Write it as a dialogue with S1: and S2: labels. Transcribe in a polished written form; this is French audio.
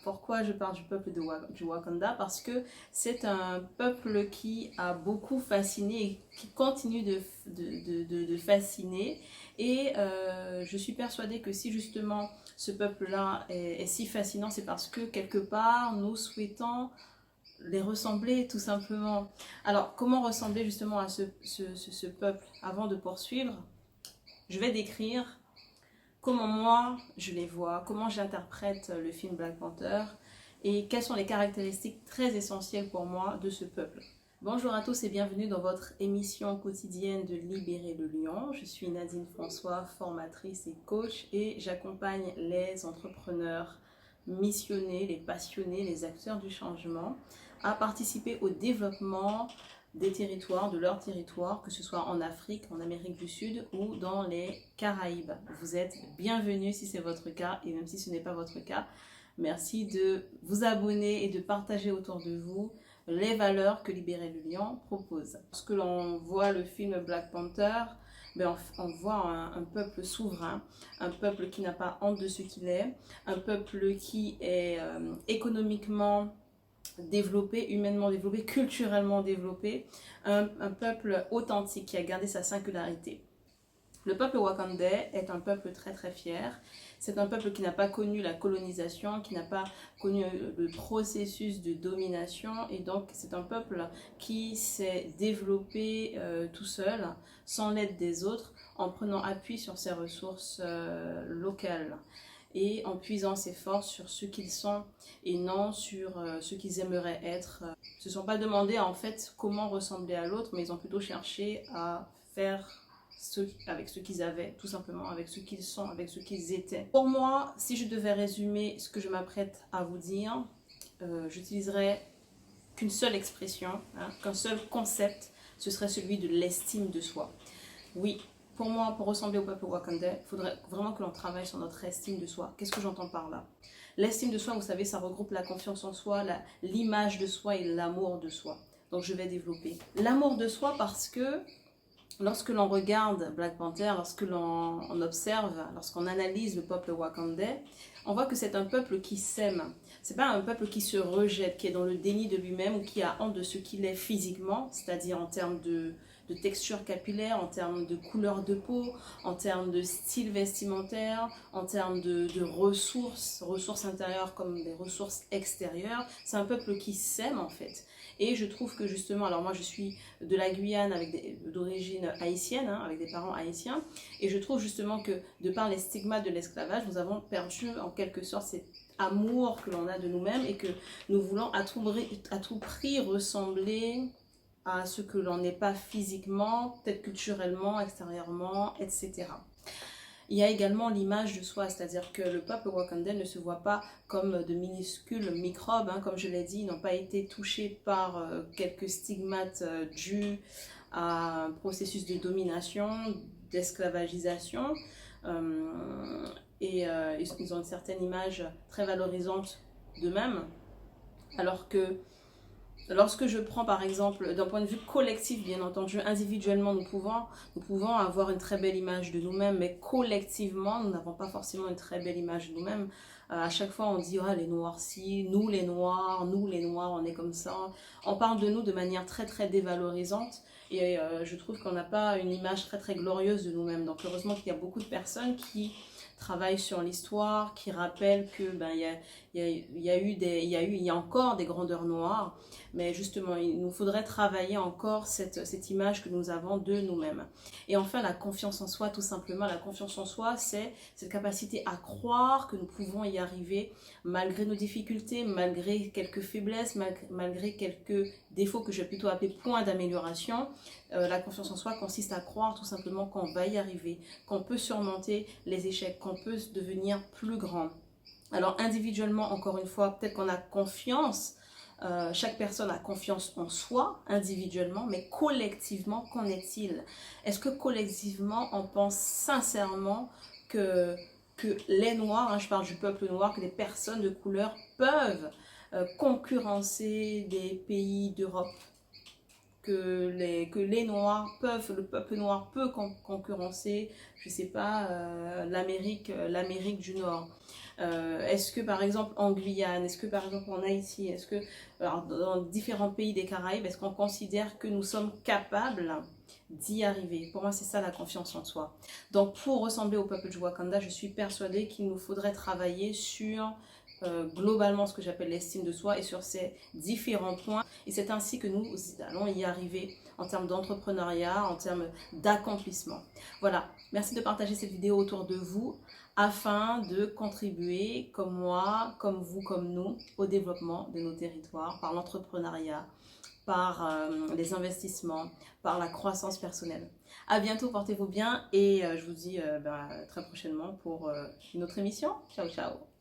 S1: Pourquoi je parle du peuple du Wakanda? Parce que c'est un peuple qui a beaucoup fasciné et qui continue de fasciner. Et je suis persuadée que si justement ce peuple-là est si fascinant, c'est parce que quelque part nous souhaitons les ressembler tout simplement. Alors comment ressembler justement à ce peuple? Avant de poursuivre, je vais décrire comment moi je les vois, comment j'interprète le film Black Panther et quelles sont les caractéristiques très essentielles pour moi de ce peuple. Bonjour à tous et bienvenue dans votre émission quotidienne de Libérer le Lion. Je suis Nadine François, formatrice et coach, et j'accompagne les entrepreneurs missionnés, les passionnés, les acteurs du changement à participer au développement des territoires, de leur territoire, que ce soit en Afrique, en Amérique du Sud ou dans les Caraïbes. Vous êtes bienvenus si c'est votre cas, et même si ce n'est pas votre cas, merci de vous abonner et de partager autour de vous les valeurs que Libérer le Lion propose. Lorsque l'on voit le film Black Panther, on voit un peuple souverain, un peuple qui n'a pas honte de ce qu'il est, un peuple qui est économiquement développé, humainement développé, culturellement développé, un peuple authentique qui a gardé sa singularité. Le peuple wakandais est un peuple très très fier. C'est un peuple qui n'a pas connu la colonisation, qui n'a pas connu le processus de domination, et donc c'est un peuple qui s'est développé tout seul, sans l'aide des autres, en prenant appui sur ses ressources locales et en puisant ses forces sur ce qu'ils sont et non sur ce qu'ils aimeraient être. Ils ne se sont pas demandé en fait comment ressembler à l'autre, mais ils ont plutôt cherché à faire avec ce qu'ils avaient, tout simplement, avec ce qu'ils sont, avec ce qu'ils étaient. Pour moi, si je devais résumer ce que je m'apprête à vous dire, j'utiliserais qu'une seule expression, hein, qu'un seul concept, ce serait celui de l'estime de soi. Oui, pour moi, pour ressembler au peuple wakandais, il faudrait vraiment que l'on travaille sur notre estime de soi. Qu'est-ce que j'entends par là? L'estime de soi, vous savez, ça regroupe la confiance en soi, l'image de soi et l'amour de soi. Donc je vais développer. L'amour de soi parce que lorsque l'on regarde Black Panther, lorsque l'on observe, lorsqu'on analyse le peuple wakandais, on voit que c'est un peuple qui s'aime. C'est pas un peuple qui se rejette, qui est dans le déni de lui-même ou qui a honte de ce qu'il est physiquement, c'est-à-dire en termes de texture capillaire, en termes de couleur de peau, en termes de style vestimentaire, en termes de ressources intérieures comme des ressources extérieures. C'est un peuple qui s'aime en fait. Et je trouve que justement, alors moi je suis de la Guyane d'origine haïtienne, hein, avec des parents haïtiens, et je trouve justement que de par les stigmates de l'esclavage, nous avons perdu en quelque sorte cet amour que l'on a de nous-mêmes et que nous voulons à tout prix ressembler à ce que l'on n'est pas physiquement, peut-être culturellement, extérieurement, etc. Il y a également l'image de soi, c'est-à-dire que le peuple wakandais ne se voit pas comme de minuscules microbes, hein, comme je l'ai dit, ils n'ont pas été touchés par quelques stigmates dus à un processus de domination, d'esclavagisation, ils ont une certaine image très valorisante d'eux-mêmes, alors que lorsque je prends par exemple, d'un point de vue collectif, bien entendu, individuellement, nous pouvons avoir une très belle image de nous-mêmes, mais collectivement, nous n'avons pas forcément une très belle image de nous-mêmes. À chaque fois, on dit, ah, les noirs, si, nous les noirs, on est comme ça. On parle de nous de manière très, très dévalorisante. Et je trouve qu'on n'a pas une image très, très glorieuse de nous-mêmes. Donc, heureusement qu'il y a beaucoup de personnes qui travaillent sur l'histoire, qui rappellent que il y a encore des grandeurs noires, mais justement il nous faudrait travailler encore cette image que nous avons de nous-mêmes. Et enfin, la confiance en soi, tout simplement. La confiance en soi, c'est cette capacité à croire que nous pouvons y arriver malgré nos difficultés, malgré quelques faiblesses, malgré quelques défauts que je vais plutôt appeler points d'amélioration. La confiance en soi consiste à croire tout simplement qu'on va y arriver, qu'on peut surmonter les échecs, qu'on peut devenir plus grand. Alors individuellement, encore une fois, peut-être qu'on a confiance, chaque personne a confiance en soi individuellement, mais collectivement, qu'en est-il? Est-ce que collectivement, on pense sincèrement que les Noirs, hein, je parle du peuple noir, que les personnes de couleur peuvent concurrencer des pays d'Europe, que les Noirs peuvent, le peuple noir peut concurrencer, je sais pas, l'Amérique du Nord. Est-ce que par exemple en Guyane, est-ce que par exemple en Haïti, est-ce que dans différents pays des Caraïbes, est-ce qu'on considère que nous sommes capables d'y arriver? Pour moi, c'est ça la confiance en soi. Donc pour ressembler au peuple du Wakanda, je suis persuadée qu'il nous faudrait travailler sur globalement ce que j'appelle l'estime de soi et sur ces différents points. Et c'est ainsi que nous allons y arriver en termes d'entrepreneuriat, en termes d'accomplissement. Voilà, merci de partager cette vidéo autour de vous afin de contribuer, comme moi, comme vous, comme nous, au développement de nos territoires par l'entrepreneuriat, par les investissements, par la croissance personnelle. À bientôt, portez-vous bien et je vous dis très prochainement pour une autre émission. Ciao, ciao.